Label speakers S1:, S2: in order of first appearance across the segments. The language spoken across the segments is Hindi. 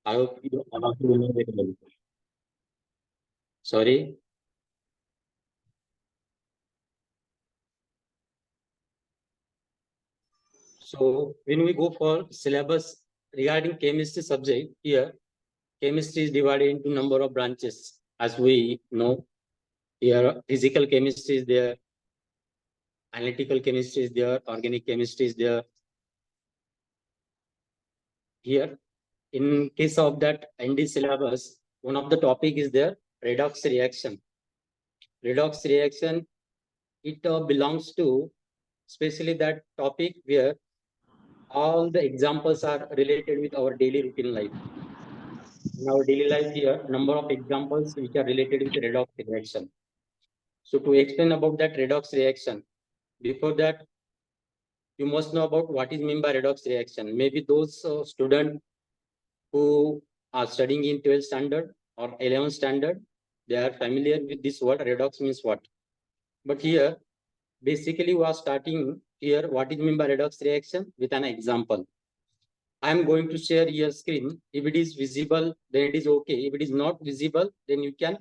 S1: I hope you all of you know very well. Sorry. So when we go for syllabus regarding chemistry subject, here chemistry is divided into number of branches. As we know, here physical chemistry is there, analytical chemistry is there, organic chemistry is there. Here, in case of that ND syllabus, one of the topic is there, redox reaction. Redox reaction, it belongs to especially that topic where all the examples are related with our daily routine life. In our daily life here, number of examples which are related with redox reaction. So to explain about that redox reaction, before that, you must know about what is meant by redox reaction. Maybe those students who are studying in 12th standard or 11th standard, they are familiar with this word redox means what. But here, basically we are starting here what is meant by redox reaction with an example. I am going to share your screen. If it is visible, then it is okay. If it is not visible, then you can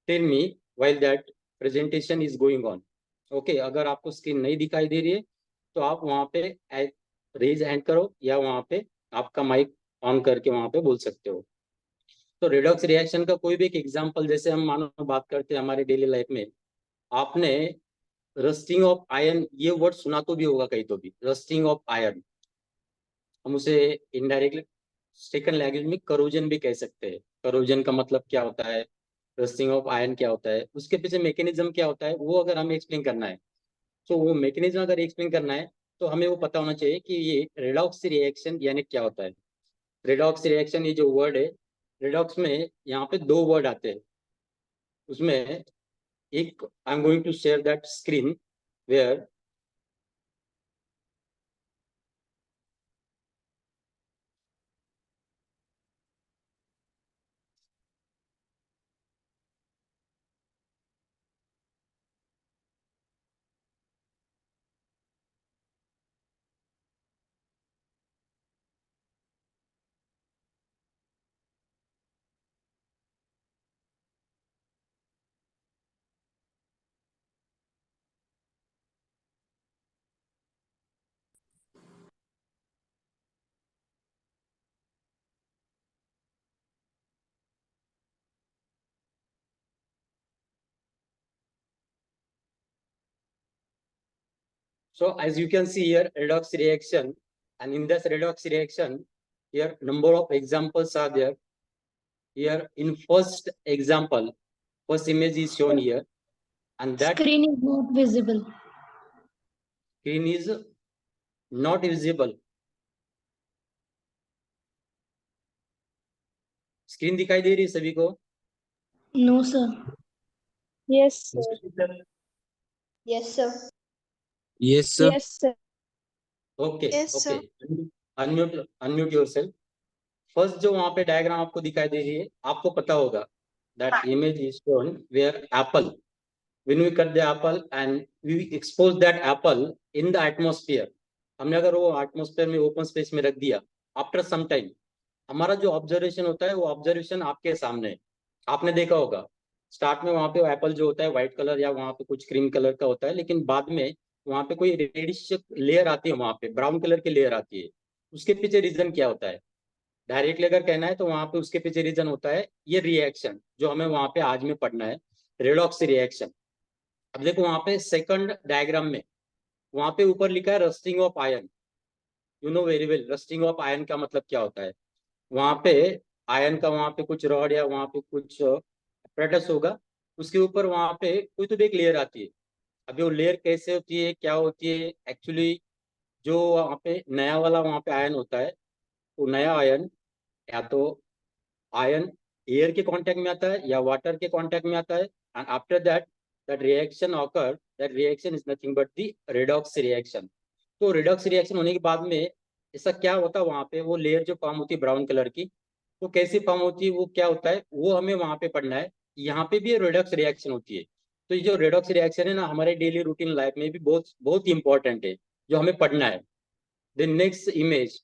S1: tell me while that presentation is going on. Okay, अगर आपको स्क्रीन नहीं दिखाई दे रही है तो आप वहां पे रेज हैंड करो या वहां पे आपका माइक ऑन करके वहां पे बोल सकते हो. तो रिडॉक्स रिएक्शन का कोई भी एक एग्जांपल जैसे हम मानो बात करते हैं हमारे डेली लाइफ में, आपने रस्टिंग ऑफ आयरन ये वर्ड सुना तो भी होगा कहीं तो भी, रस्टिंग ऑफ आयरन. हम उसे इनडायरेक्टली सेकंड लैंग्वेज में करोजन भी कह सकते हैं. करोजन का मतलब क्या होता है, रस्टिंग ऑफ आयरन क्या होता है, उसके पीछे मैकेनिज्म क्या होता है, वो अगर हमें एक्सप्लेन करना है तो वो मैकेनिज्म अगर एक्सप्लेन करना है तो हमें वो पता होना चाहिए कि ये रेडॉक्स रिएक्शन यानी क्या होता है. रेडॉक्स रिएक्शन ये जो वर्ड है, रेडॉक्स में यहाँ पे दो वर्ड आते हैं. उसमें एक I am going to share that screen where So as you can see here, redox reaction, and in this redox reaction, here number of examples are there. Here in first example, first image is shown here, and that
S2: Screen is not visible.
S1: screen is not visible. Screen दिखाई दे रही है सभी को?
S2: No, sir.
S3: Yes, sir.
S4: Yes, sir.
S5: Yes, sir.
S3: Yes, sir.
S1: Okay
S4: Yes,
S1: okay,
S4: sir.
S1: Unmute yourself. First जो वहां पे डायग्राम आपको दिखाई दे रही है, आपको पता होगा that image is shown where apple, when we cut the apple and we expose that apple in the atmosphere, हमने अगर वो एटमॉस्फेयर में ओपन स्पेस में रख दिया, आफ्टर सम टाइम हमारा जो ऑब्जर्वेशन होता है वो ऑब्जर्वेशन आपके सामने है. आपने देखा होगा स्टार्ट में वहां पे एप्पल जो होता है व्हाइट कलर या वहां पे कुछ क्रीम कलर का होता है, लेकिन बाद में वहां पे कोई रेडिश लेयर आती है, वहां पे ब्राउन कलर की लेयर आती है. उसके पीछे रीजन क्या होता है? डायरेक्टली अगर कहना है तो वहां पे उसके पीछे रीजन होता है ये रिएक्शन जो हमें वहां पे आज में पढ़ना है, रेडॉक्स रिएक्शन. अब देखो वहां पे सेकंड डायग्राम में वहां पे ऊपर लिखा है rusting of iron. You know very well rusting of iron का मतलब क्या होता है. वहां पे आयरन का वहां पे कुछ रॉड या वहां पे कुछ apparatus होगा, उसके ऊपर वहां पे कोई तो भी एक लेयर आती है. अब वो लेयर कैसे होती है, क्या होती है एक्चुअली, जो वहां पे नया वाला वहां पे आयरन होता है, वो नया आयरन या तो आयरन एयर के कांटेक्ट में आता है या वाटर के कांटेक्ट में आता है, and after that that reaction occur, that reaction is nothing but the redox reaction. तो रेडॉक्स रिएक्शन होने के बाद में ऐसा क्या होता है, वहां पे वो लेयर जो फॉर्म होती है ब्राउन कलर की, वो कैसे फॉर्म होती है, वो क्या होता है, वो हमें वहां पे पढ़ना है. यहाँ पे भी रेडॉक्स रिएक्शन होती है. तो ये जो रेडॉक्स रिएक्शन है ना, हमारे डेली रूटीन लाइफ में भी बहुत बहुत इंपॉर्टेंट है, जो हमें पढ़ना है. द नेक्स्ट इमेज,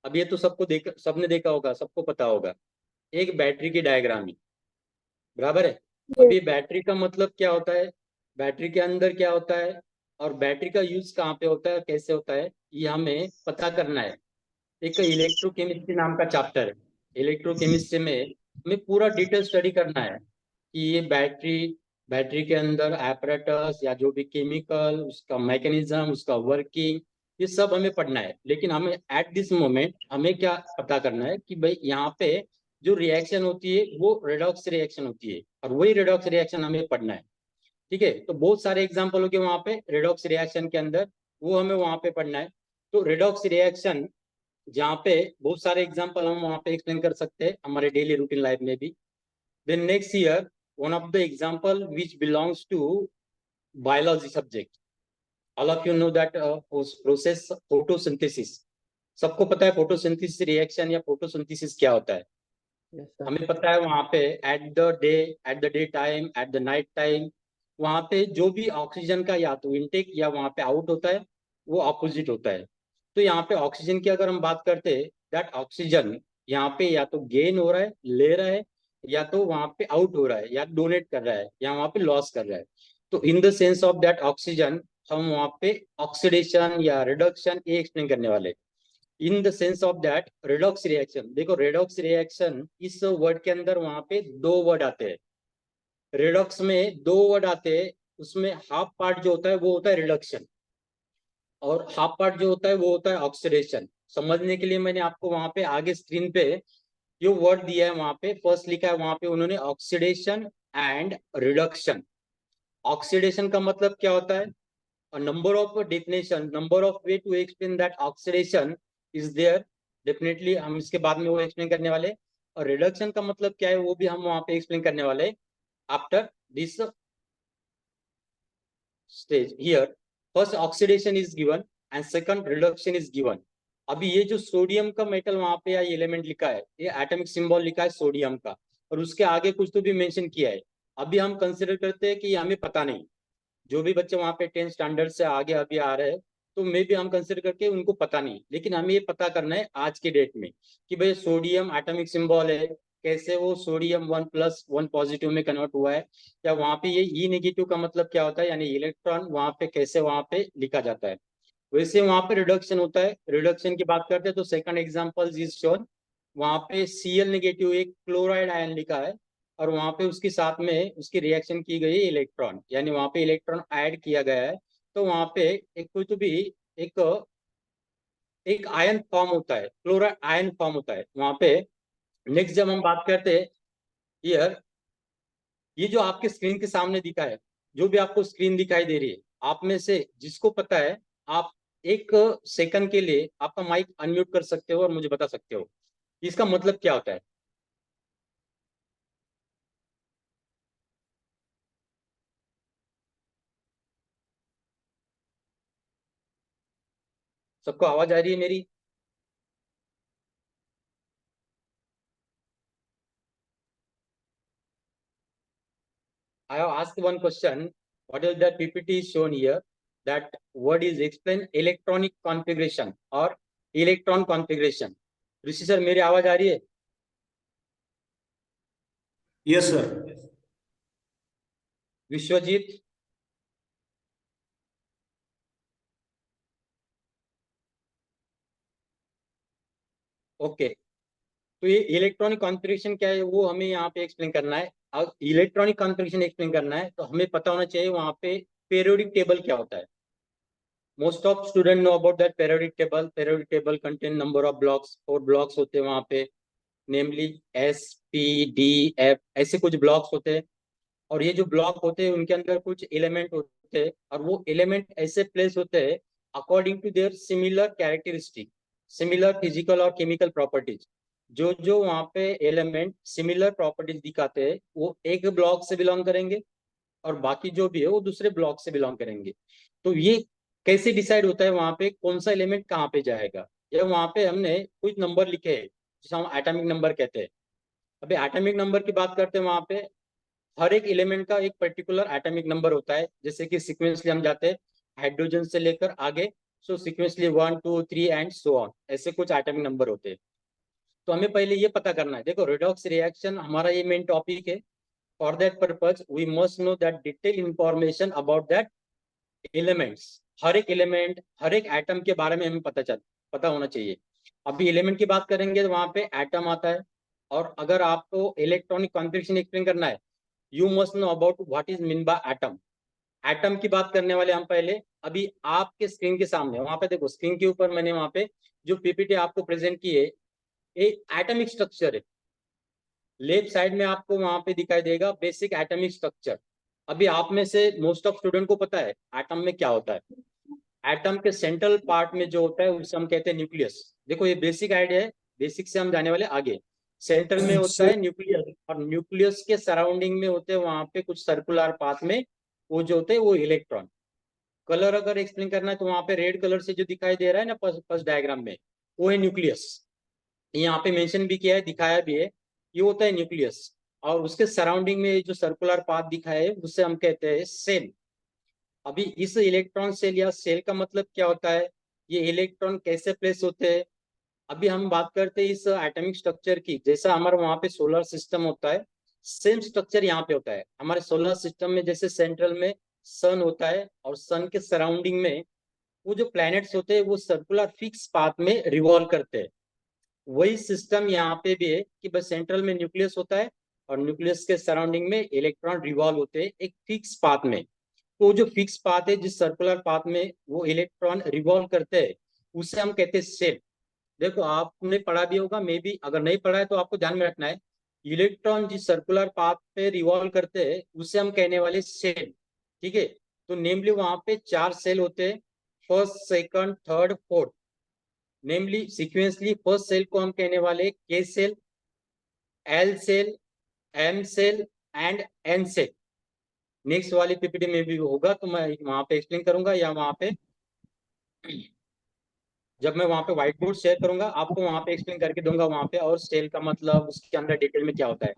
S1: अब ये तो सबने देखा होगा, सबको पता होगा, एक बैटरी की डायग्राम ही, बराबर है। अब ये बैटरी का मतलब क्या होता है, बैटरी के अंदर क्या होता है, और बैटरी का यूज कहाँ पे होता है, कैसे होता है, ये हमें पता करना है। एक इलेक्ट्रोकेमिस्ट्री नाम का चैप्टर है, इलेक्ट्रोकेमिस्ट्री में हमें पूरा डिटेल स्टडी करना है कि ये बैटरी, बैटरी के अंदर एपरेटस या जो भी केमिकल, उसका मैकेनिज्म, उसका वर्किंग, ये सब हमें पढ़ना है। लेकिन हमें एट दिस मोमेंट हमें क्या पता करना है कि भाई यहाँ पे जो रिएक्शन होती है वो रेडॉक्स रिएक्शन होती है, और वही रेडॉक्स रिएक्शन हमें पढ़ना है। ठीक है, तो बहुत सारे एग्जाम्पल हो गए वहाँ पे रेडॉक्स रिएक्शन के अंदर, वो हमें वहाँ पे पढ़ना है। तो रेडॉक्स रिएक्शन जहाँ पे बहुत सारे एग्जाम्पल हम वहाँ पे एक्सप्लेन कर सकते हैं हमारे डेली रूटीन लाइफ में भी। Then next year one of the example which belongs to biology subject, all of you know that process photosynthesis, सबको पता है फोटोसिंथेसिस रिएक्शन या फोटोसिंथेसिस क्या होता है। हमें पता है वहां पे at the day time, at the night time, वहां पे जो भी ऑक्सीजन का या तो इनटेक या वहां पे आउट होता है वो ऑपोजिट होता है। तो यहाँ पे ऑक्सीजन की अगर हम बात करते हैं, दैट ऑक्सीजन यहाँ पे या तो गेन हो रहा है, ले रहा है, या तो वहां पे आउट हो रहा है, या डोनेट कर रहा है, या वहां पे लॉस कर रहा है। तो in the sense of that oxygen हम वहां पे ऑक्सीडेशन या रिडक्शन ये एक्सप्लेन करने वाले। In the sense of that redox reaction, देखो रेडॉक्स रिएक्शन इस वर्ड के अंदर वहां पे दो वर्ड आते हैं, रेडॉक्स में दो वर्ड आते हैं। उसमें हाफ पार्ट जो होता है वो होता है रिडक्शन, और हाफ पार्ट जो होता है वो होता है ऑक्सीडेशन। समझने के लिए मैंने आपको वहां पे आगे स्क्रीन पे जो वर्ड दिया है वहां पे फर्स्ट लिखा है, वहां पे उन्होंने ऑक्सीडेशन एंड रिडक्शन। ऑक्सीडेशन का मतलब क्या होता है, a number of definition, number of way to explain that oxidation is there, definitely हम इसके बाद में वो एक्सप्लेन करने वाले। और रिडक्शन का मतलब क्या है वो भी हम वहां पे एक्सप्लेन करने वाले after this stage here. First oxidation is given and second reduction is given. अभी ये जो सोडियम का मेटल वहां पे या एलिमेंट लिखा है, ये एटॉमिक सिंबल लिखा है सोडियम का, और उसके आगे कुछ तो भी मेंशन किया है। अभी हम कंसिडर करते हैं कि ये हमें पता नहीं, जो भी बच्चे वहां पे 10 स्टैंडर्ड से आगे अभी आ रहे हैं, तो मे भी हम कंसिडर करके उनको पता नहीं, लेकिन हमें ये पता करना है आज के डेट में कि भाई सोडियम एटॉमिक सिंबल है, कैसे वो सोडियम 1+1 पॉजिटिव में कन्वर्ट हुआ है, या वहां पे ये ई नेगेटिव का मतलब क्या होता है, यानी इलेक्ट्रॉन वहां पे कैसे वहां पे लिखा जाता है। वैसे वहां पे रिडक्शन होता है। रिडक्शन की बात करते हैं तो सेकंड एग्जांपल इज शोन, वहां पे Cl नेगेटिव एक क्लोराइड आयन लिखा है, और वहां पे उसके साथ में उसकी रिएक्शन की गई है इलेक्ट्रॉन, यानी वहां पे इलेक्ट्रॉन ऐड किया गया है। तो वहां पे एक कोई तो भी एक एक आयन फॉर्म होता है, क्लोराइड आयन फॉर्म होता है वहां पे। नेक्स्ट जब हम बात करते हैं हियर, ये जो आपके स्क्रीन के सामने दिखा है, जो भी आपको स्क्रीन दिखाई दे रही है, आप में से जिसको पता है, आप एक सेकंड के लिए आपका माइक अनम्यूट कर सकते हो और मुझे बता सकते हो इसका मतलब क्या होता है। सबको आवाज आ रही है मेरी? I have asked one question. What is that PPT is shown here? That word is explain electronic configuration or electron configuration. Rishi sir मेरी आवाज आ रही है?
S6: Yes, sir.
S1: विश्वजीत? ओके, तो ये इलेक्ट्रॉनिक कॉन्फ़िगरेशन क्या है वो हमें यहाँ पे एक्सप्लेन करना है। अब इलेक्ट्रॉनिक कॉन्फ़िगरेशन एक्सप्लेन करना है तो हमें पता होना चाहिए वहाँ पे पीरियोडिक टेबल क्या होता है। Most of student know about that periodic table. Periodic table contain number of blocks, 4 blocks होते हैं वहाँ पे, नेमली S, P, D, F, ऐसे कुछ ब्लॉक्स होते हैं। और ये जो ब्लॉक होते हैं उनके अंदर कुछ एलिमेंट होते हैं, और वो एलिमेंट ऐसे प्लेस होते हैं according to their similar characteristic, similar physical और केमिकल प्रॉपर्टीज। जो जो वहाँ पे एलिमेंट सिमिलर प्रॉपर्टीज दिखाते हैं वो एक ब्लॉक से बिलोंग करेंगे, और बाकी जो भी है वो दूसरे ब्लॉक से बिलोंग करेंगे। तो ये कैसे डिसाइड होता है वहाँ पे कौन सा एलिमेंट कहाँ पे जाएगा, या वहाँ पे हमने कुछ नंबर लिखे हैं जिसे हम एटॉमिक नंबर कहते हैं। अभी एटॉमिक नंबर की बात करते हैं, वहाँ पे हर एक एलिमेंट का एक पर्टिकुलर एटॉमिक नंबर होता है। जैसे कि सीक्वेंसली हम जाते हैं हाइड्रोजन से लेकर आगे सो सिक्वेंसली 1 2 3 एंड सो ऑन, ऐसे कुछ एटॉमिक नंबर होते हैं। तो हमें पहले ये पता करना है, देखो रेडॉक्स रिएक्शन हमारा ये मेन टॉपिक है। For that purpose we must know that detail information about that elements. हर एक एलिमेंट, हर एक एटम के बारे में हमें पता होना चाहिए। अभी एलिमेंट की बात करेंगे तो वहां पे एटम आता है, और अगर आपको इलेक्ट्रॉनिक कॉन्फ़िगरेशन एक्सप्लेन करना है, you must know about what is mean by atom. Atom की बात करने वाले हम पहले। अभी आपके स्क्रीन के सामने वहां पे देखो, स्क्रीन के ऊपर मैंने वहां पे जो पीपीटी आपको प्रेजेंट की है, एक एटॉमिक स्ट्रक्चर है। लेफ्ट साइड में आपको वहां पे दिखाई देगा बेसिक एटॉमिक स्ट्रक्चर। अभी आप में से मोस्ट ऑफ स्टूडेंट को पता है एटम में क्या होता है। एटम के सेंट्रल पार्ट में जो होता है उसे हम कहते हैं न्यूक्लियस। देखो ये बेसिक आइडिया है, बेसिक से हम जाने वाले आगे। सेंटर में होता है न्यूक्लियस, और न्यूक्लियस के सराउंडिंग में होते हैं वहां पे कुछ सर्कुलर पाथ में वो जो होते हैं वो इलेक्ट्रॉन। कलर अगर एक्सप्लेन करना है तो वहां पे रेड कलर से जो दिखाई दे रहा है ना फर्स्ट डायग्राम में, वो है न्यूक्लियस। यहाँ पे मेंशन भी किया है, दिखाया भी है, ये होता है न्यूक्लियस। और उसके सराउंडिंग में जो सर्कुलर पाथ दिखाया है उसे हम कहते हैं सेल। अभी इस इलेक्ट्रॉन सेल या सेल का मतलब क्या होता है, ये इलेक्ट्रॉन कैसे प्लेस होते हैं। अभी हम बात करते हैं इस एटॉमिक स्ट्रक्चर की। जैसा हमारे वहां पे सोलर सिस्टम होता है, सेम स्ट्रक्चर यहाँ पे होता है। हमारे सोलर सिस्टम में जैसे सेंट्रल में सन होता है, और सन के सराउंडिंग में वो जो प्लैनेट्स होते हैं वो सर्कुलर फिक्स पाथ में रिवॉल्व करते हैं। वही सिस्टम यहाँ पे भी है कि बस सेंट्रल में न्यूक्लियस होता है, और न्यूक्लियस के सराउंडिंग में इलेक्ट्रॉन रिवॉल्व होते हैं एक फिक्स पाथ में। तो जो फिक्स पाथ है, जिस सर्कुलर पाथ में वो इलेक्ट्रॉन रिवॉल्व करते हैं, उसे हम कहते हैं सेल। देखो आपने पढ़ा भी होगा, मे बी अगर नहीं पढ़ा है तो आपको ध्यान में रखना है। इलेक्ट्रॉन जिस सर्कुलर पाथ पे रिवॉल्व करते हैं उसे हम कहने वाले सेल। ठीक है, तो नेमली वहां पे 4 सेल होते हैं, first second third fourth. Namely sequentially first shell को हम कहने वाले K shell, L shell, M shell and N shell. Next वाली पीपीटी में भी होगा तो मैं वहां पे एक्सप्लेन करूंगा, या वहां पे जब मैं वहां पे व्हाइट बोर्ड शेयर करूंगा आपको वहां पे एक्सप्लेन करके दूंगा वहां पे, और सेल का मतलब उसके अंदर डिटेल में क्या होता है।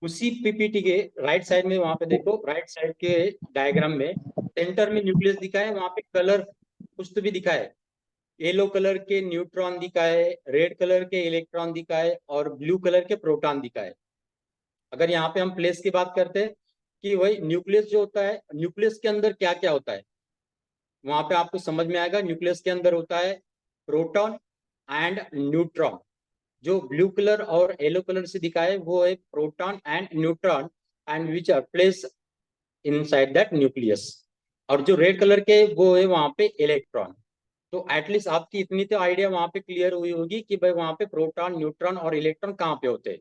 S1: उसी पीपीटी के राइट साइड में वहां पे देखो, राइट साइड के डायग्राम में सेंटर में न्यूक्लियस दिखा है, वहां पे कलर कुछ तो भी दिखा है। येलो कलर के न्यूट्रॉन दिखा है, रेड कलर के इलेक्ट्रॉन दिखा है, और ब्लू कलर के प्रोटॉन दिखा है। अगर यहाँ पे हम प्लेस की बात करते हैं कि वही न्यूक्लियस जो होता है, न्यूक्लियस के अंदर क्या क्या होता है, वहां पे आपको समझ में आएगा। न्यूक्लियस के अंदर होता है प्रोटॉन एंड न्यूट्रॉन। जो ब्लू कलर और येलो कलर से दिखा है वो है proton and neutron, and which are place inside that nucleus. और जो रेड कलर के वो है वहां पे इलेक्ट्रॉन। तो एटलीस्ट आपकी इतनी तो आइडिया वहां पे क्लियर हुई होगी कि भाई वहां पे प्रोटॉन न्यूट्रॉन और इलेक्ट्रॉन कहाँ पे होते हैं।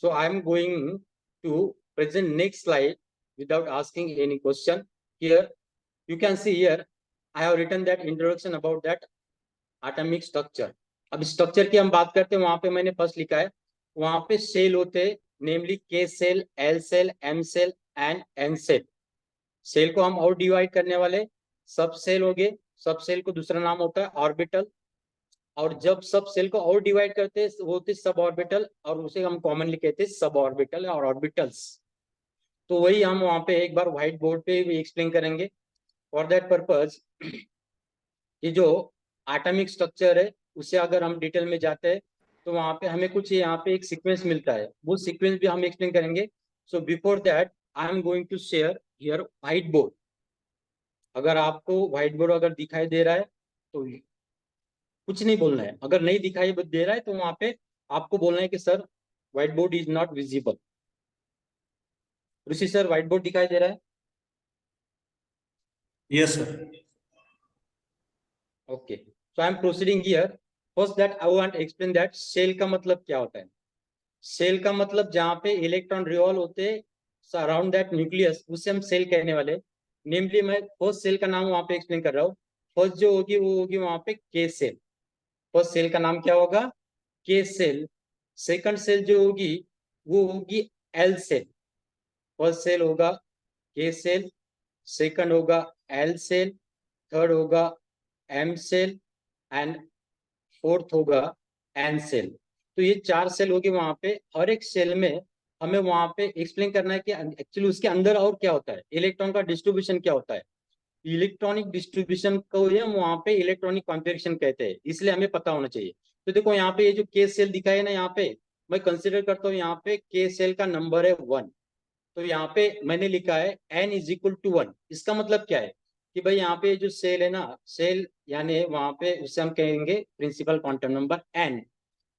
S1: So I am going to present next slide without asking any question. Here you can see, here I have written that introduction about that atomic structure. अब स्ट्रक्चर की हम बात करते हैं, वहां पे मैंने फर्स्ट लिखा है, वहां पे सेल होते हैं, namely K shell, L shell, M shell and N shell. Shell को हम और डिवाइड करने वाले सब सेल हो गए। सब सेल को दूसरा नाम होता है ऑर्बिटल। और जब सब सेल को और डिवाइड करते हैं वो होते सब ऑर्बिटल, और उसे हम कॉमनली कहते हैं सब ऑर्बिटल और ऑर्बिटल्स। तो वही हम वहां पे एक बार व्हाइट बोर्ड पे भी एक्सप्लेन करेंगे। फॉर दैट पर्पज ये जो एटॉमिक स्ट्रक्चर है उसे अगर हम डिटेल में जाते हैं तो वहां पे हमें कुछ यहाँ पे एक सीक्वेंस मिलता है, वो सीक्वेंस भी हम एक्सप्लेन करेंगे। So before that I am going to share here white board. अगर आपको व्हाइट बोर्ड अगर दिखाई दे रहा है तो कुछ नहीं बोलना है, अगर नहीं दिखाई दे रहा है तो वहां पे आपको बोलना है कि sir white board is not visible. Rishi sir white board दिखाई दे रहा है?
S6: Yes, sir.
S1: Okay, so I am proceeding here. First that I want explain that shell का मतलब क्या होता है। सेल का मतलब जहां पे इलेक्ट्रॉन रिवॉल्व होते अराउंड दैट न्यूक्लियस, उसे हम सेल कहने वाले। नेमली मैं फर्स्ट सेल का नाम वहां पे एक्सप्लेन कर रहा हूँ। फर्स्ट जो होगी वो होगी वहां पे के सेल। फर्स्ट सेल का नाम क्या होगा? के सेल। सेकंड सेल जो होगी वो होगी एल सेल। फर्स्ट सेल होगा के सेल, सेकंड होगा एल सेल, थर्ड होगा एम सेल एंड फोर्थ होगा एन सेल। तो ये 4 सेल होगी वहां पे। हर एक सेल में हमें वहां पे एक्सप्लेन करना है कि एक्चुअली उसके अंदर और क्या होता है, इलेक्ट्रॉन का डिस्ट्रीब्यूशन क्या होता है। इलेक्ट्रॉनिक डिस्ट्रीब्यूशन को हम वहां पे इलेक्ट्रॉनिक कॉन्फ़िगरेशन कहते हैं, इसलिए हमें पता होना चाहिए। तो देखो यहाँ पे ये जो के सेल दिखा है ना, यहाँ पे मैं कंसिडर करता हूँ यहाँ पे के सेल का नंबर है 1। तो यहाँ पे मैंने लिखा है n इज इक्वल टू 1। इसका मतलब क्या है कि भाई यहाँ पे जो सेल है ना, सेल यानी वहां पे उसे हम कहेंगे प्रिंसिपल क्वांटम नंबर n।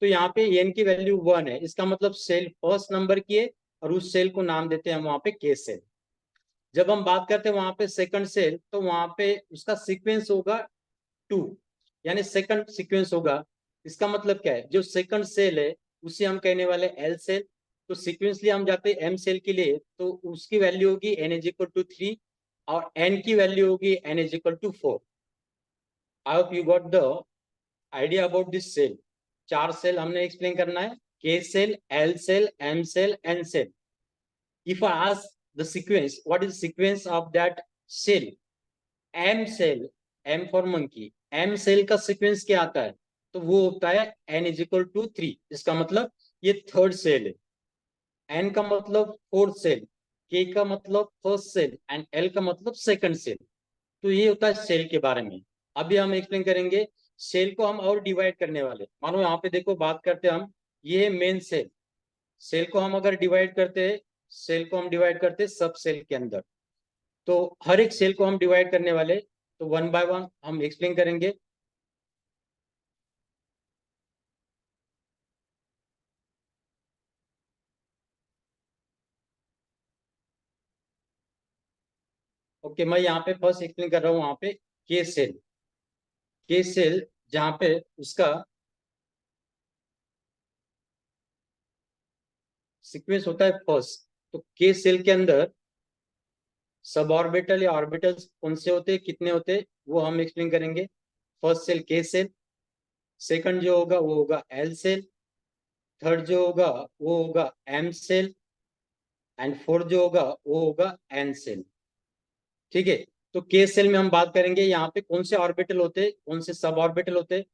S1: तो यहाँ पे n की वैल्यू 1 है, इसका मतलब सेल फर्स्ट नंबर की है और उस सेल को नाम देते हैं हम वहां पे के सेल। जब हम बात करते हैं वहां पे सेकंड सेल, तो वहां पे उसका सीक्वेंस होगा 2, यानी सेकंड सीक्वेंस होगा। इसका मतलब क्या है, जो सेकंड सेल है उसे हम कहने वाले एल सेल। तो सीक्वेंसली हम जाते हैं एम सेल के लिए, तो उसकी वैल्यू होगी n इज इक्वल टू 3 और n की वैल्यू होगी n is equal to 4। I hope you got the idea about this shell. 4 shell हमने एक्सप्लेन करना है, K shell, L shell, M shell, N shell. If I ask the sequence, what is the sequence of that cell? M cell, M for monkey, M cell का सीक्वेंस क्या आता है? तो वो होता है n इज इक्वल टू 3। इसका मतलब ये थर्ड सेल है। n का मतलब फोर्थ सेल, k का मतलब फर्स्ट सेल एंड l का मतलब सेकंड सेल। तो ये होता है सेल के बारे में। अभी हम एक्सप्लेन करेंगे सेल को हम और डिवाइड करने वाले। मानो यहाँ पे देखो, बात करते हैं हम, ये है मेन सेल। सेल को हम अगर डिवाइड करते हैं, सेल को हम डिवाइड करते हैं सब सेल के अंदर। तो हर एक सेल को हम डिवाइड करने वाले, तो 1 बाय 1 हम एक्सप्लेन करेंगे। ओके, मैं यहाँ पे फर्स्ट एक्सप्लेन कर रहा हूँ वहां पे के सेल। के सेल जहाँ पे उसका सीक्वेंस होता है फर्स्ट। तो के सेल के अंदर सब ऑर्बिटल या ऑर्बिटल्स कौन से होते हैं, कितने होते हैं, वो हम एक्सप्लेन करेंगे। First shell K cell, second जो होगा वो होगा एल सेल, थर्ड जो होगा वो होगा एम सेल एंड फोर्थ जो होगा वो होगा एन सेल। ठीक है। तो के सेल में हम बात करेंगे यहाँ पे कौन से ऑर्बिटल होते हैं, कौन से सब ऑर्बिटल होते हैं।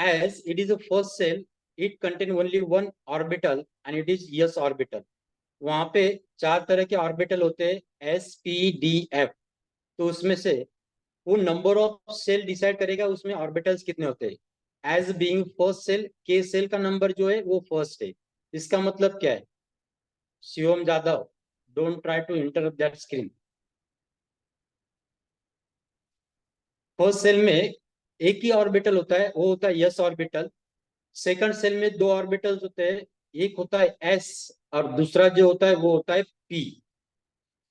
S1: As it is a first shell, it contain only one orbital and it is S orbital. वहां पे 4 तरह के ऑर्बिटल होते हैं, एस पी डी एफ। तो उसमें से वो नंबर ऑफ सेल डिसाइड करेगा उसमें ऑर्बिटल्स कितने होते हैं। As being first shell, K shell का नंबर जो है वो फर्स्ट है। इसका मतलब क्या है, Shivam Jadhav, don't try to interrupt that screen. First shell में एक ही ऑर्बिटल होता है, वो होता है यस ऑर्बिटल। सेकंड सेल में 2 ऑर्बिटल्स होते हैं, एक होता है एस और दूसरा जो होता है वो होता है पी।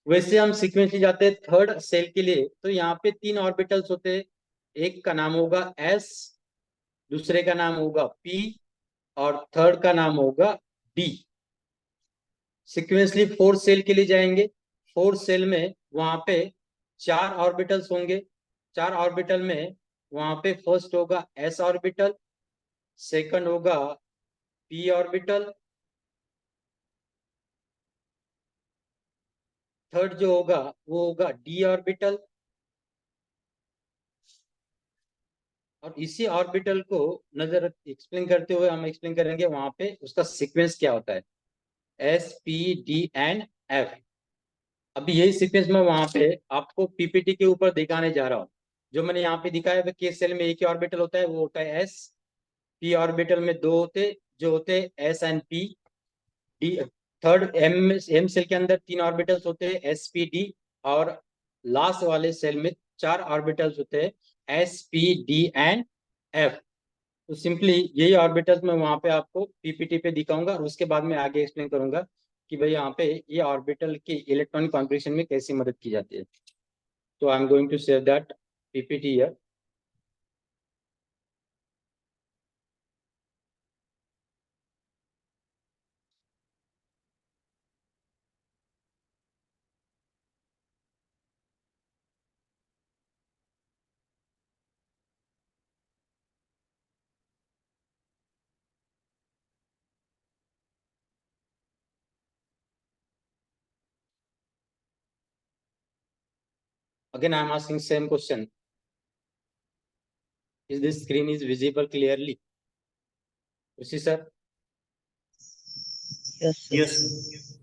S1: वैसे हम सीक्वेंसली जाते हैं थर्ड सेल के लिए, तो यहाँ पे 3 ऑर्बिटल्स होते हैं, एक का नाम होगा एस, दूसरे का नाम होगा पी और थर्ड का नाम होगा डी। सिक्वेंसली फोर्थ सेल के लिए जाएंगे। फोर्थ सेल में वहां पे 4 ऑर्बिटल्स होंगे। 4 ऑर्बिटल में वहां पे फर्स्ट होगा एस ऑर्बिटल, सेकंड होगा पी ऑर्बिटल, थर्ड जो होगा वो होगा डी ऑर्बिटल। और इसी ऑर्बिटल को नजर एक्सप्लेन करते हुए हम एक्सप्लेन करेंगे वहां पे उसका सीक्वेंस क्या होता है, S P D and F. अभी यही सीक्वेंस मैं वहां पे आपको पीपीटी के ऊपर दिखाने जा रहा हूँ। जो मैंने यहाँ पे दिखाया है, के सेल में एक ही ऑर्बिटल होता है, वो होता है एस। पी ऑर्बिटल में 2 होते, जो होते S and P. D, third M shell के अंदर 3 ऑर्बिटल्स होते हैं, एस पी डी। और लास्ट वाले सेल में 4 ऑर्बिटल्स होते हैं, S P D and F. तो सिंपली यही ऑर्बिटल्स मैं वहां पे आपको पीपीटी पे दिखाऊंगा और उसके बाद में आगे एक्सप्लेन करूंगा कि भाई यहाँ पे ये ऑर्बिटल की इलेक्ट्रॉनिक कॉन्फ़िगरेशन में कैसी मदद की जाती है। तो I am going to share that PPT here. Again, I am asking same question. Is this screen is visible clearly? Rishi sir?
S5: Yes,
S6: Yes.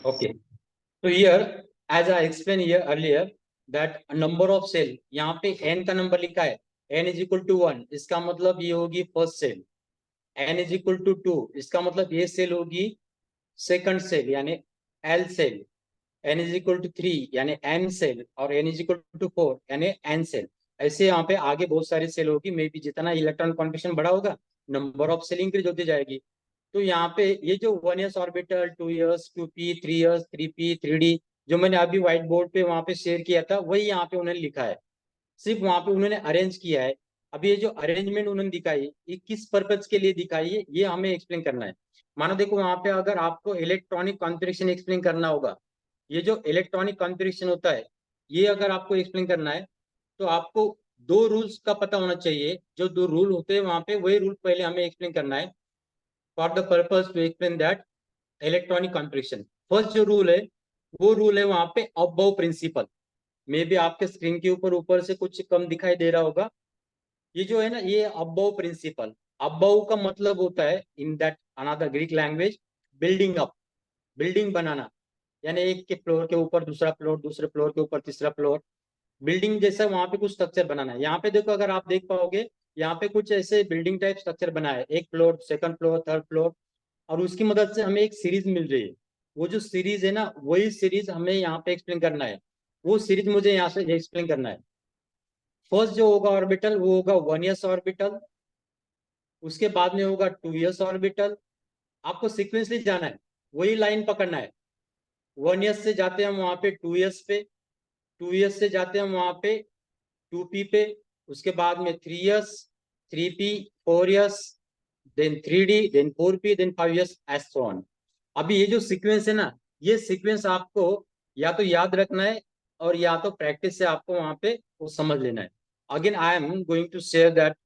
S1: Okay. So here, as I explained here earlier, that number of shell, यहाँ पे n का नंबर लिखा है, n इज इक्वल टू 1, इसका मतलब ये होगी first shell. n is equal to 2, इसका मतलब ये सेल होगी सेकंड सेल यानी L shell. n is equal to 3 यानी n सेल, और n इज इक्वल टू 4 यानी n सेल। ऐसे यहाँ पे आगे बहुत सारी सेल होगी, मे बी जितना इलेक्ट्रॉन कॉन्फिगरेशन बड़ा होगा नंबर ऑफ सेल इंक्रीज होती जाएगी। तो यहाँ पे ये जो 1s orbital, 2s, 2p, 3s, 3p, 3d जो मैंने अभी व्हाइट बोर्ड पे वहां पे शेयर किया था, वही यहाँ पे उन्होंने लिखा है, सिर्फ वहां पे उन्होंने अरेंज किया है। अभी ये जो अरेंजमेंट उन्होंने दिखाई, ये किस पर्पज के लिए दिखाई है ये हमें एक्सप्लेन करना है। मानो देखो वहां पे अगर आपको इलेक्ट्रॉनिक कॉन्फ़िगरेशन एक्सप्लेन करना होगा, ये जो इलेक्ट्रॉनिक कॉन्फ़िगरेशन होता है ये अगर आपको एक्सप्लेन करना है, तो आपको दो रूल्स का पता होना चाहिए। जो दो रूल होते हैं वहां पे, वही रूल पहले हमें एक्सप्लेन करना है for the purpose to explain that electronic configuration. First जो रूल है वो रूल है वहां पे अबव प्रिंसिपल। मे बी आपके स्क्रीन के ऊपर ऊपर से कुछ कम दिखाई दे रहा होगा। ये जो है ना, ये अबव प्रिंसिपल। अबव का मतलब होता है in that another Greek language building up, building बनाना, यानी एक के फ्लोर के ऊपर दूसरा फ्लोर, दूसरे फ्लोर के ऊपर तीसरा फ्लोर, बिल्डिंग जैसा वहां पे कुछ स्ट्रक्चर बनाना है। यहाँ पे देखो, अगर आप देख पाओगे यहाँ पे कुछ ऐसे बिल्डिंग टाइप स्ट्रक्चर बना है, एक floor, second floor, third floor, और उसकी मदद से हमें एक सीरीज मिल रही है। वो जो सीरीज है ना, वही सीरीज हमें यहाँ पे एक्सप्लेन करना है। वो सीरीज मुझे यहाँ से एक्सप्लेन करना है। फर्स्ट जो होगा ऑर्बिटल वो होगा 1s ऑर्बिटल, उसके बाद में होगा 2s ऑर्बिटल। आपको सिक्वेंसली जाना है, वही लाइन पकड़ना है। 1s से जाते हैं हम वहां पे 2s पे, 2s से जाते हैं हम वहां पे 2p पे, उसके बाद में 3s, 3p, 4s, then 3d, then 4p, then 5s so on ऑन। अभी ये जो सीक्वेंस है ना, ये सीक्वेंस आपको या तो याद रखना है और या तो प्रैक्टिस से आपको वहां पे वो समझ लेना है। Again I am going to share that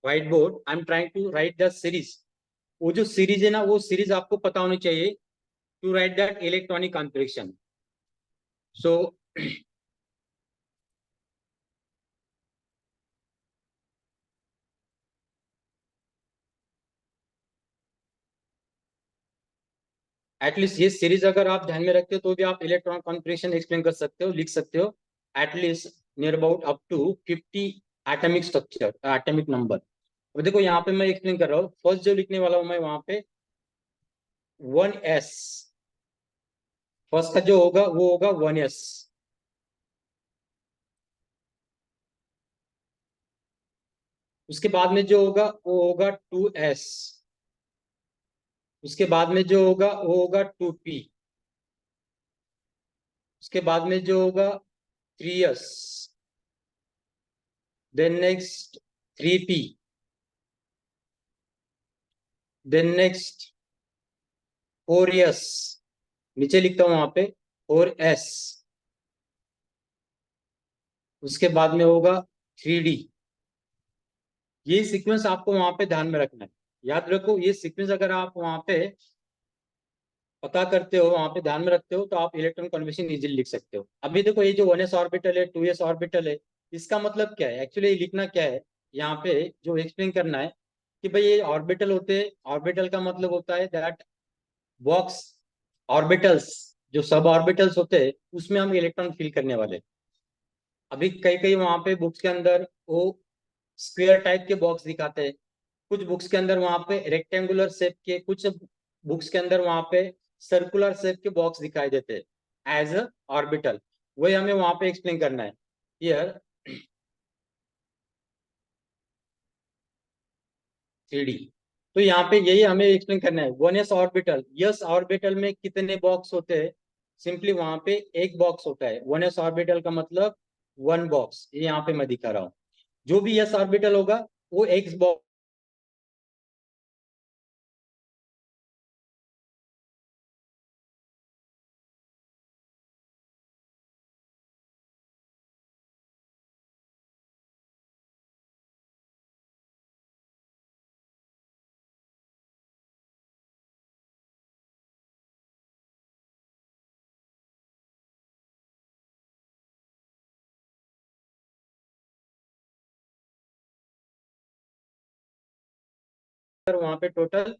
S1: white board, I am trying to write the series. वो जो सीरीज है ना, वो सीरीज आपको पता होनी चाहिए to write that electronic configuration. So at least ये सीरीज अगर आप ध्यान में रखते हो तो भी आप इलेक्ट्रॉन कॉन्फ़िगरेशन एक्सप्लेन कर सकते हो, लिख सकते हो at least near about up to 50 atomic structure, atomic number. अब देखो यहाँ पे मैं एक्सप्लेन कर रहा हूँ, फर्स्ट जो लिखने वाला हूँ मैं वहां पे 1s। फर्स्ट का जो होगा वो होगा 1s। उसके बाद में जो होगा वो होगा 2s। उसके बाद में जो होगा वो होगा 2p। उसके बाद में जो होगा 3s, then next 3p, then next 4s, नीचे लिखता हूं वहां पे 4s। उसके बाद में होगा 3d। ये सीक्वेंस आपको वहां पे ध्यान में रखना है। याद रखो, ये सीक्वेंस अगर आप वहां पे पता करते हो, वहां पे ध्यान में रखते हो, तो आप इलेक्ट्रॉन कॉन्फ़िगरेशन इजीली लिख सकते हो। अभी देखो ये जो 1s ऑर्बिटल है, 2s ऑर्बिटल है, इसका मतलब क्या है, एक्चुअली लिखना क्या है यहाँ पे जो एक्सप्लेन करना है कि भाई ये ऑर्बिटल होते हैं। ऑर्बिटल का मतलब होता है दैट बॉक्स, ऑर्बिटल्स जो सब ऑर्बिटल्स होते हैं उसमें हम इलेक्ट्रॉन फिल करने वाले। अभी कई कई वहां पे बुक्स के अंदर वो स्क्वायर टाइप के बॉक्स दिखाते हैं, कुछ बुक्स के अंदर वहां पे रेक्टेंगुलर शेप के, कुछ बुक्स के अंदर वहां पे सर्कुलर शेप के बॉक्स दिखाई देते हैं एज अ ऑर्बिटल। वही हमें वहां पे एक्सप्लेन करना है हियर 3D। तो यहाँ पे यही हमें एक्सप्लेन करना है। 1s ऑर्बिटल, यस ऑर्बिटल में कितने बॉक्स होते हैं, सिंपली वहां पे एक बॉक्स होता है। 1s ऑर्बिटल का मतलब वन बॉक्स, ये यहाँ पे मैं दिखा रहा हूँ। जो भी यस ऑर्बिटल होगा वो एक्स बॉक्स वहां पे टोटल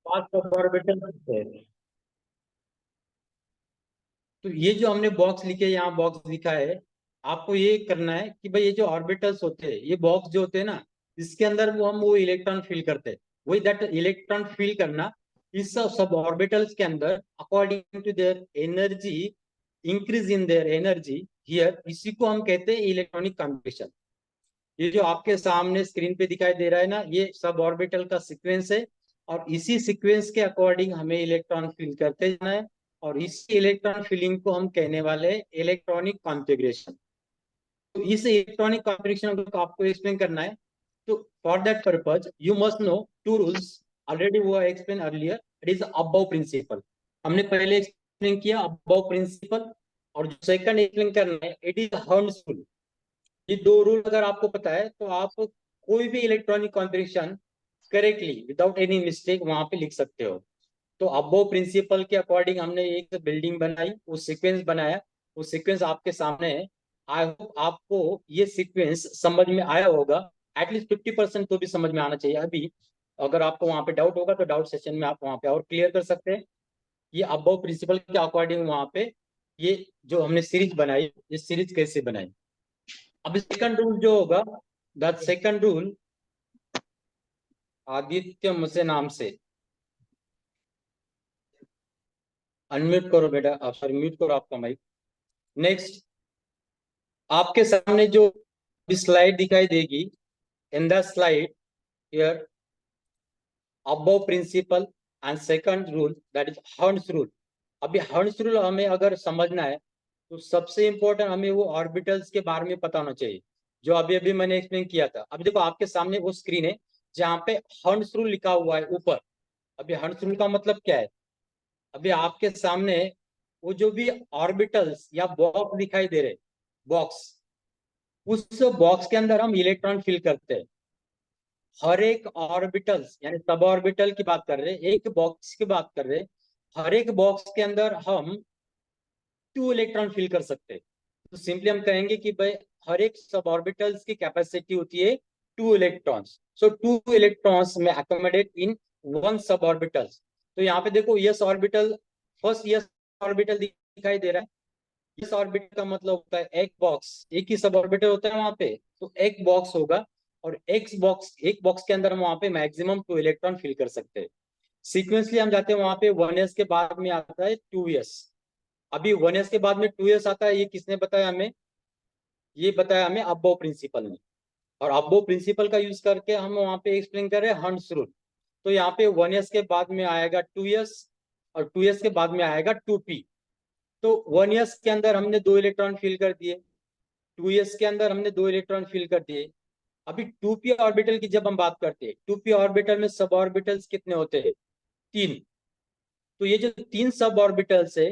S1: 5 सब ऑर्बिटल होते हैं। तो ये जो हमने बॉक्स लिखे, यहाँ बॉक्स लिखा है, आपको ये करना है कि भाई ये जो ऑर्बिटल्स होते हैं, ये बॉक्स जो होते हैं ना, इसके अंदर वो हम वो इलेक्ट्रॉन फील करते हैं। वही दैट इलेक्ट्रॉन फील करना इस सब ऑर्बिटल्स के अंदर according to their energy, increase in their energy here, इसी को हम कहते हैं इलेक्ट्रॉनिक कॉन्फिगरेशन। ये जो आपके सामने स्क्रीन पे दिखाई दे रहा है ना, ये सब ऑर्बिटल का सीक्वेंस है, और इसी सीक्वेंस के अकॉर्डिंग हमें इलेक्ट्रॉन फिल करते जाना है, और इसी इलेक्ट्रॉन फिलिंग को हम कहने वाले हैं इलेक्ट्रॉनिक कॉन्फिगरेशन। तो इस इलेक्ट्रॉनिक कॉन्फिगरेशन को आपको एक्सप्लेन करना है, तो for that purpose you must know two rules, already वो explain earlier, it is Aufbau principle. हमने पहले एक्सप्लेन किया अबव प्रिंसिपल, और जो सेकंड एक्सप्लेन करना है इट इज हर्ट्ज रूल। ये दो रूल अगर आपको पता है तो आप कोई भी electronic configuration correctly without any mistake वहां पे लिख सकते हो। तो अबव प्रिंसिपल के अकॉर्डिंग हमने एक बिल्डिंग बनाई, वो सीक्वेंस बनाया, वो सीक्वेंस आपके सामने है। आई होप आपको ये सीक्वेंस समझ में आया होगा, एटलीस्ट 50% तो भी समझ में आना चाहिए अभी। अगर आपको वहां पे डाउट होगा तो डाउट सेशन में आप वहां पे और क्लियर कर सकते हैं। ये अबव प्रिंसिपल के अकॉर्डिंग वहां पे ये जो हमने सीरीज बनाई, ये सीरीज कैसे बनाई। अब सेकंड रूल जो होगा, द सेकंड रूल, आदित्य मुझसे नाम से अनम्यूट करो बेटा, आप सॉरी म्यूट करो आपका माइक। नेक्स्ट, आपके सामने जो स्लाइड दिखाई देगी, in the slide here Aufbau principle and second rule, that is Hund's rule. अभी हर्ट्ज रूल हमें अगर समझना है तो सबसे इंपॉर्टेंट हमें वो ऑर्बिटल्स के बारे में पता होना चाहिए, जो अभी अभी मैंने एक्सप्लेन किया था। अभी देखो आपके सामने वो स्क्रीन है जहाँ पे हर्ट्ज रूल लिखा हुआ है ऊपर। अभी हर्ट्ज रूल का मतलब क्या है, अभी आपके सामने वो जो भी ऑर्बिटल्स या बॉक्स दिखाई दे रहे, बॉक्स, उस बॉक्स के अंदर हम इलेक्ट्रॉन फिल करते हैं। हर एक ऑर्बिटल्स यानी सब ऑर्बिटल की बात कर रहे हैं, एक बॉक्स की बात कर रहे हैं, हर एक बॉक्स के अंदर हम 2 इलेक्ट्रॉन फिल कर सकते हैं। तो सिंपली हम कहेंगे कि भाई हर एक सब ऑर्बिटल्स की कैपेसिटी होती है 2 इलेक्ट्रॉन्स। सो 2 इलेक्ट्रॉन्स में अकोमोडेट इन 1 सब ऑर्बिटल्स। तो यहाँ पे देखो yes orbital, first yes orbital दिखाई दे रहा है। यस ऑर्बिटल का मतलब होता है एक बॉक्स, एक ही सब ऑर्बिटल होता है वहां पे, तो एक बॉक्स होगा, और एक बॉक्स के अंदर हम वहां पे मैक्सिमम 2 इलेक्ट्रॉन फिल कर सकते हैं। सीक्वेंसली हम जाते हैं वहां पे 1s के बाद में आता है 2s। अभी 1s के बाद में 2s आता है, ये किसने बताया हमें, ये बताया हमें अबव प्रिंसिपल ने। और अबव प्रिंसिपल का यूज करके हम वहां पे एक्सप्लेन कर रहे हैं हर्ट्ज रूल। तो यहाँ पे 1s के बाद में आएगा 2s, और 2s के बाद में आएगा 2p। तो 1s के अंदर हमने 2 इलेक्ट्रॉन फिल कर दिए, 2s के अंदर हमने 2 इलेक्ट्रॉन फिल कर दिए। अभी 2p ऑर्बिटल की जब हम बात करते हैं, 2p ऑर्बिटल में सब ऑर्बिटल्स कितने होते हैं, 3। तो ये जो 3 सब ऑर्बिटल्स है,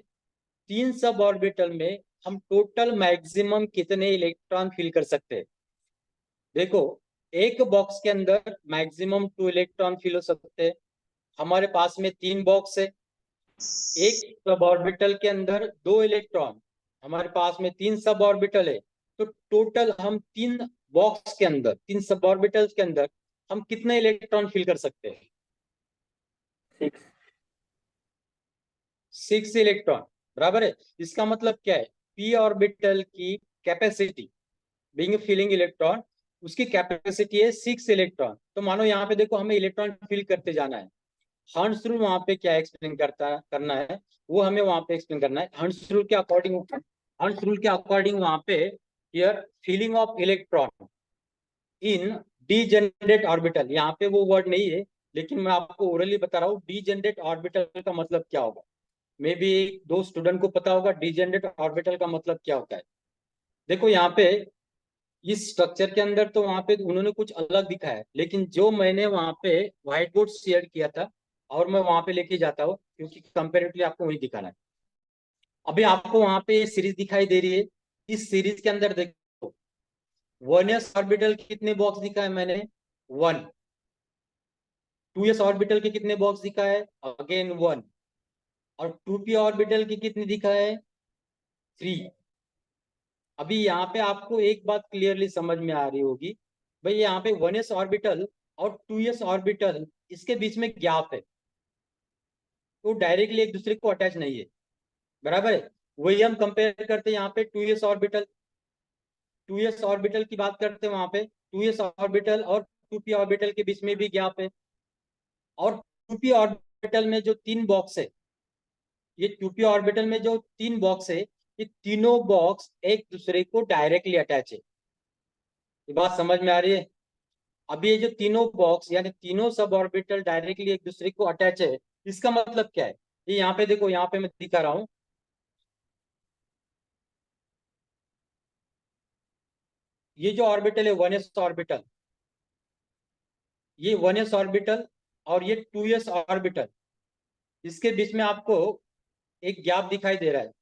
S1: 3 सब ऑर्बिटल में हम टोटल मैक्सिमम कितने इलेक्ट्रॉन फिल कर सकते हैं। देखो एक बॉक्स के अंदर मैक्सिमम 2 इलेक्ट्रॉन फिल हो सकते हैं। हमारे पास में 3 बॉक्स है, एक सब ऑर्बिटल के अंदर 2 इलेक्ट्रॉन, हमारे पास में 3 सब ऑर्बिटल है। तो टोटल हम 3 बॉक्स के अंदर, 3 सब ऑर्बिटल्स के अंदर हम कितने इलेक्ट्रॉन फिल कर सकते हैं, 6 इलेक्ट्रॉन, बराबर है। इसका मतलब क्या है, पी ऑर्बिटल की कैपेसिटी बीइंग फिलिंग इलेक्ट्रॉन, उसकी कैपेसिटी है 6 इलेक्ट्रॉन। तो मानो यहाँ पे देखो हमें इलेक्ट्रॉन फिल करते जाना है। हर्ट्ज रूल वहां पे क्या एक्सप्लेन करना है, वो हमें वहां पे एक्सप्लेन करना है। हर्ट्ज रूल के अकॉर्डिंग, हर्ट्ज रूल के अकॉर्डिंग वहां पे here filling of electron in degenerate orbital, यहाँ पे वो वर्ड नहीं है लेकिन मैं आपको ओरली बता रहा हूँ डीजेनरेट ऑर्बिटल का मतलब क्या होगा। मे बी 2 स्टूडेंट को पता होगा डीजेनरेट ऑर्बिटल का मतलब क्या होता है। देखो यहाँ पे इस स्ट्रक्चर के अंदर तो वहां पे उन्होंने कुछ अलग दिखाया है, लेकिन जो मैंने वहां पे व्हाइट बोर्ड शेयर किया था और मैं वहां पे लेके जाता हूँ क्योंकि कंपेरेटिवली आपको वही दिखाना है। अभी आपको वहां पे सीरीज दिखाई दे रही है, इस सीरीज के अंदर देखो 1s ऑर्बिटल के कितने बॉक्स दिखा है मैंने, 1। 2s ऑर्बिटल के कितने बॉक्स दिखा है, अगेन 1। और 2p ऑर्बिटल की कितनी दिखा है, 3। अभी यहाँ पे आपको एक बात क्लियरली समझ में आ रही होगी, भाई यहाँ पे 1s ऑर्बिटल और 2s ऑर्बिटल इसके बीच में गैप है, तो डायरेक्टली एक दूसरे को अटैच नहीं है, बराबर है। वही हम कंपेयर करते हैं यहाँ पे 2s ऑर्बिटल, 2s ऑर्बिटल की बात करते हैं, वहां पे 2s ऑर्बिटल और 2p ऑर्बिटल के बीच में भी गैप है। और 2p ऑर्बिटल में जो 3 बॉक्स है, ये 2p ऑर्बिटल में जो 3 बॉक्स है, ये तीनों बॉक्स एक दूसरे को डायरेक्टली अटैच है। ये बात समझ में आ रही है? अब ये जो तीनों बॉक्स यानी तीनों सब ऑर्बिटल डायरेक्टली एक दूसरे को अटैच है, इसका मतलब क्या है? ये यहाँ पे देखो, यहाँ पे मैं दिखा रहा हूं, ये जो ऑर्बिटल है 1s ऑर्बिटल, ये 1s ऑर्बिटल और ये 2s ऑर्बिटल, इसके बीच में आपको एक गैप दिखाई दे रहा है।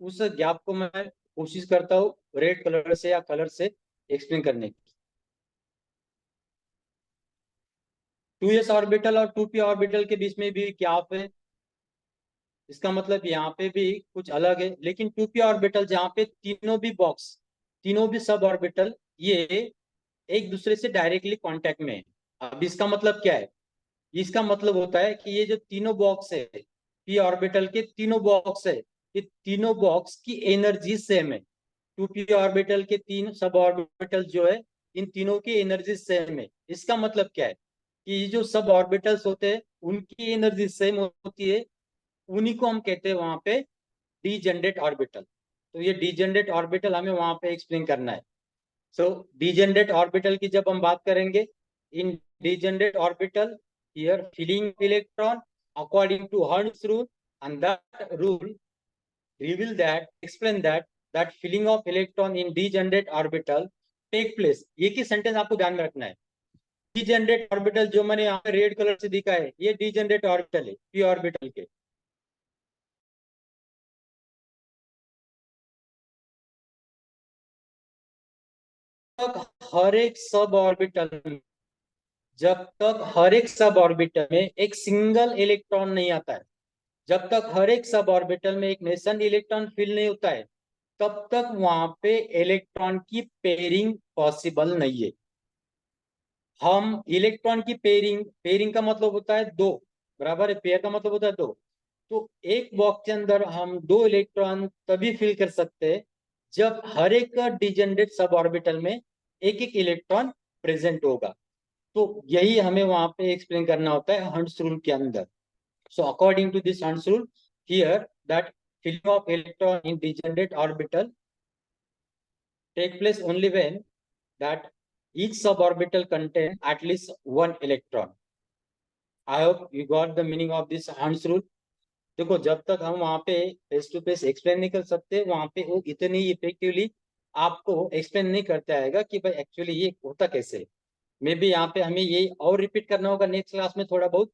S1: उस गैप को मैं कोशिश करता हूँ रेड कलर से या कलर से एक्सप्लेन करने की। 2s ऑर्बिटल और 2p ऑर्बिटल के बीच में भी गैप है, इसका मतलब यहाँ पे भी कुछ अलग है। लेकिन 2p ऑर्बिटल जहाँ पे तीनों भी बॉक्स, तीनों भी सब ऑर्बिटल ये एक दूसरे से डायरेक्टली कांटेक्ट में है। अब इसका मतलब क्या है? इसका मतलब होता है कि ये जो तीनों बॉक्स है, p ऑर्बिटल के तीनों बॉक्स है, ये तीनों बॉक्स की एनर्जी सेम है। 2p ऑर्बिटल के 3 सब ऑर्बिटल जो है, इन तीनों की एनर्जी सेम है। इसका मतलब क्या है कि ये जो सब ऑर्बिटल्स होते हैं उनकी एनर्जी सेम होती है, उन्हीं को हम कहते हैं वहां पे डीजेनरेट ऑर्बिटल। तो ये डीजेनरेट ऑर्बिटल हमें वहां पे एक्सप्लेन करना है। सो डीजेनरेट ऑर्बिटल की जब हम बात करेंगे, in degenerate orbital here filling electron according to Hund's rule, and that rule reveal that explain that filling of electron in degenerate orbital take place। ये की सेंटेंस आपको ध्यान में रखना है। डीजेनरेट ऑर्बिटल जो मैंने यहाँ पे रेड कलर से दिखा है, ये डीजेनरेट ऑर्बिटल है p ऑर्बिटल के। हर एक सब ऑर्बिटल में, जब तक हर एक सब ऑर्बिटल में एक सिंगल इलेक्ट्रॉन नहीं आता है, जब तक हर एक सब ऑर्बिटल में एक नेशन इलेक्ट्रॉन फिल नहीं होता है, तब तक वहां पे इलेक्ट्रॉन की पेयरिंग पॉसिबल नहीं है। हम इलेक्ट्रॉन की पेयरिंग, पेयरिंग का मतलब होता है दो, बराबर है, पेयर का मतलब होता है दो। तो एक बॉक्स के अंदर हम 2 इलेक्ट्रॉन तभी फिल कर सकते हैं जब हर एक डिजेनरेट सब ऑर्बिटल में एक एक इलेक्ट्रॉन प्रेजेंट होगा। तो यही हमें वहां पे एक्सप्लेन करना होता है हंट्स रूल के अंदर। So according to this Hund's rule here that filling of electron in degenerate orbital take place only when that each suborbital contain at least one electron। I hope you got the meaning of this Hund's rule। देखो, जब तक हम वहां पे फेस टू फेस एक्सप्लेन नहीं कर सकते, वहां पे वो इतनी इफेक्टिवली आपको एक्सप्लेन नहीं करते आएगा कि भाई एक्चुअली ये होता कैसे। मे बी यहाँ पे हमें ये और रिपीट करना होगा नेक्स्ट क्लास में थोड़ा बहुत,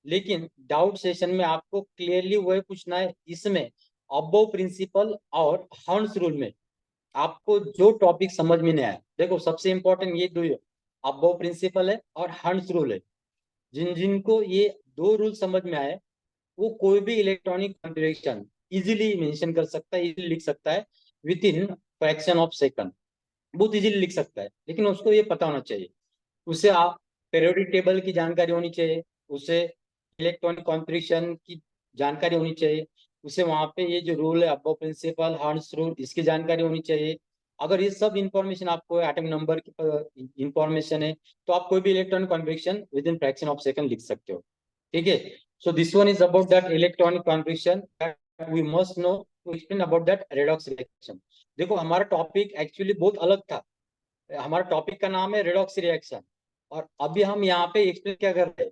S1: लेकिन डाउट सेशन में आपको क्लियरली वही पूछना है इसमें अबव प्रिंसिपल और हंड्स रूल में आपको जो टॉपिक समझ में नहीं आया। देखो, सबसे इंपॉर्टेंट ये दो, अबव प्रिंसिपल है और हंड्स रूल है। जिन जिनको ये दो रूल समझ में आए, वो कोई भी इलेक्ट्रॉनिक कॉन्फ़िगरेशन इजीली मेंशन कर सकता है, इजीली लिख सकता है with in fraction of second, बहुत इजीली लिख सकता है। लेकिन उसको ये पता होना चाहिए, उसे आप पीरियोडिक टेबल की जानकारी होनी चाहिए, उसे इलेक्ट्रॉनिक कॉन्फ़िगरेशन की जानकारी होनी चाहिए, उसे वहां पे ये जो रूल है अबव प्रिंसिपल हर्ट्ज रूल, इसकी जानकारी होनी चाहिए। अगर ये सब इंफॉर्मेशन आपको एटॉमिक नंबर की इंफॉर्मेशन है, तो आप कोई भी electronic configuration within fraction of second लिख सकते हो। ठीक है, so this one is about that electronic configuration that we must know to explain about that redox reaction. देखो, हमारा टॉपिक एक्चुअली बहुत अलग था। हमारा टॉपिक का नाम है रेडॉक्स रिएक्शन, और अभी हम यहाँ पे एक्सप्लेन क्या कर रहे हैं?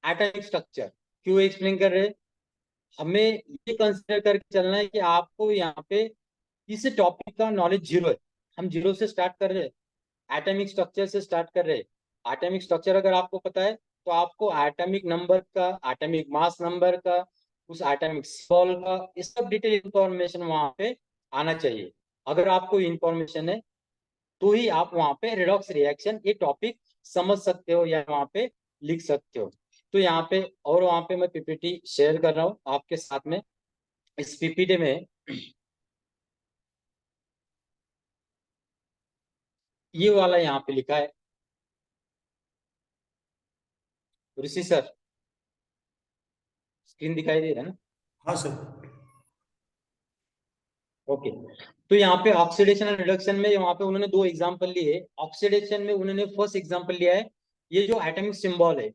S1: Atomic structure. क्यों एक्सप्लेन कर रहे हैं? हमें ये कंसिडर करके चलना है कि आपको यहाँ पे इस टॉपिक का नॉलेज जीरो है। हम जीरो से स्टार्ट कर रहे हैं, एटॉमिक स्ट्रक्चर से स्टार्ट कर रहे हैं। एटॉमिक स्ट्रक्चर अगर आपको पता है, तो आपको एटॉमिक नंबर का, एटॉमिक मास नंबर का, उस एटॉमिक सिंबल का, इस सब डिटेल इंफॉर्मेशन वहां पे आना चाहिए। अगर आपको इंफॉर्मेशन है तो ही आप वहां पे रेडॉक्स रिएक्शन ये टॉपिक समझ सकते हो या वहां पे लिख सकते हो। तो यहाँ पे और वहां पे मैं पीपीटी शेयर कर रहा हूँ आपके साथ में। इस पीपीटी में ये वाला यहाँ पे लिखा है, ऋषि सर स्क्रीन दिखाई दे रहा है ना?
S6: हाँ सर।
S1: ओके, तो यहाँ पे ऑक्सीडेशन एंड रिडक्शन में यहाँ पे उन्होंने दो एग्जांपल लिए। ऑक्सीडेशन में उन्होंने फर्स्ट एग्जांपल लिया है, ये जो एटॉमिक सिंबल है